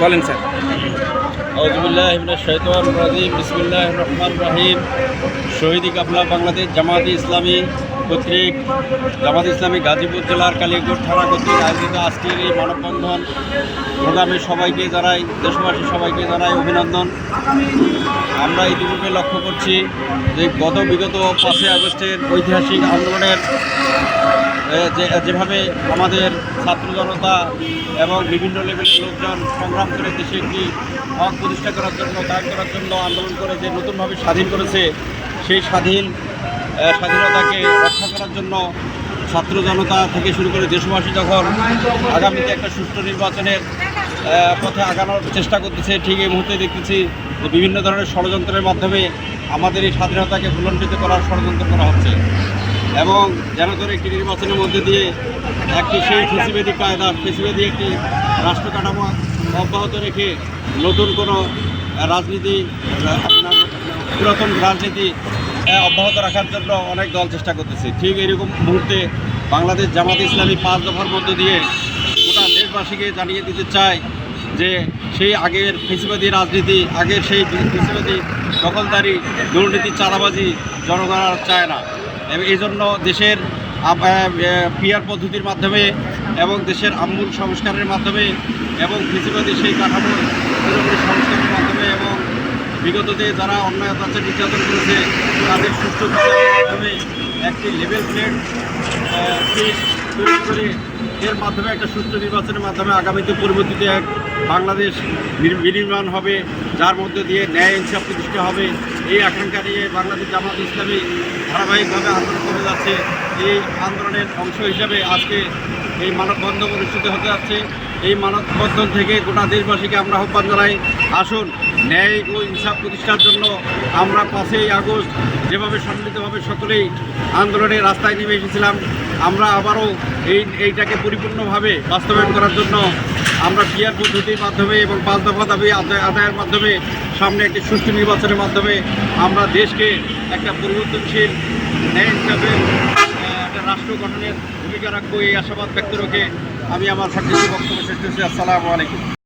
বলেন স্যার। আউযুবিল্লাহি মিনাশ শাইতানির রাজিম। বিসমিল্লাহির রহমানির রহিম। শহীদি কাফেলা বাংলাদেশ জামায়াতে ইসলামী কর্তৃক জামায়াতে ইসলামী গাজীপুর জেলার কালিয়াকৈর থানা কর্তৃক আয়োজিত আজকের এই মানববন্ধন প্রোগ্রামে সবাইকে জানাই, দেশবাসী সবাইকে জানাই অভিনন্দন। আমরা ইতিপূর্বে লক্ষ্য করছি যে বিগত 5ই আগস্টের ঐতিহাসিক আন্দোলনের যেভাবে আমাদের ছাত্র জনতা এবং বিভিন্ন লেভেলের লোকজন সংগ্রাম করে দেশে একটি হক প্রতিষ্ঠা করার জন্য, কায়েম করার জন্য আন্দোলন করে যে নতুনভাবে স্বাধীন করেছে, সেই স্বাধীনতাকে রক্ষা করার জন্য ছাত্র জনতা থেকে শুরু করে দেশবাসী যখন আগামীতে একটা সুষ্ঠু নির্বাচনের পথে আগানোর চেষ্টা করতেছে, ঠিক এই মুহূর্তে দেখতেছি যে বিভিন্ন ধরনের ষড়যন্ত্রের মাধ্যমে আমাদের এই স্বাধীনতাকে ভুলণ্ঠিত করার ষড়যন্ত্র করা হচ্ছে এবং যেন করে একটি নির্বাচনের মধ্যে দিয়ে একটি সেই ফেসিবাদী কায়দা, ফেসিবাদী একটি রাষ্ট্র কাঠামো অব্যাহত রেখে নতুন কোনো রাজনীতি, পুরাতন রাজনীতি অব্যাহত রাখার জন্য অনেক দল চেষ্টা করতেছে। ঠিক এরকম মুহূর্তে বাংলাদেশ জামায়াতে ইসলামী 5 দফার মধ্য দিয়ে গোটা দেশবাসীকে জানিয়ে দিতে চায় যে সেই আগের ফেসিবাদী রাজনীতি, আগের সেই ফেসিবাদী দখলদারি, দুর্নীতি, চাঁদাবাজি জনগণ আর চায় না। এবং এই জন্য দেশের পিআর পদ্ধতির মাধ্যমে এবং দেশের আমূল সংস্কারের মাধ্যমে এবং ফেসিবাদী সেই কাঠামোর পুরোপুরি সংস্কারের মাধ্যমে এবং বিগততে যারা অন্যায় অত্যাচার নির্যাতন করেছে তাদের সুষ্ঠু বিচারের মাধ্যমে একটি লেভেল প্লেট তৈরি করে এর মাধ্যমে একটা সুষ্ঠু নির্বাচনের মাধ্যমে আগামীতে পরিবর্তিত এক বাংলাদেশ বিনির্মাণ হবে, যার মধ্যে দিয়ে ন্যায় ইনসাফ প্রতিষ্ঠা হবে। এই আকাঙ্ক্ষা নিয়ে বাংলাদেশ জামায়াতে ইসলামী ধারাবাহিকভাবে আন্দোলন করে যাচ্ছে। এই আন্দোলনের অংশ হিসাবে আজকে এই মানববন্ধন অনুষ্ঠিত হতে যাচ্ছে। এই মানববন্ধন থেকে গোটা দেশবাসীকে আমরা আহ্বান জানাই, আসুন ন্যায় ও ইনসাফ প্রতিষ্ঠার জন্য আমরা 5ই আগস্ট যেভাবে সম্মিলিতভাবে সকলেই আন্দোলনের রাস্তায় নেমে এসেছিলাম, আমরা আবারও এইটাকে পরিপূর্ণভাবে বাস্তবায়ন করার জন্য আমরা পিআর পদ্ধতির মাধ্যমে এবং 5 দফা দাবি আদায়ের মাধ্যমে সামনে একটি সুষ্ঠু নির্বাচনের মাধ্যমে আমরা দেশকে একটা পরিবর্তনশীল ন্যায় ইনসাফের একটা রাষ্ট্র গঠনের ভূমিকা রাখবো, এই আশাবাদ ব্যক্ত রেখে আমি আমার সংক্ষিপ্ত বক্তব্য শেষ করছি। আসসালামু আলাইকুম।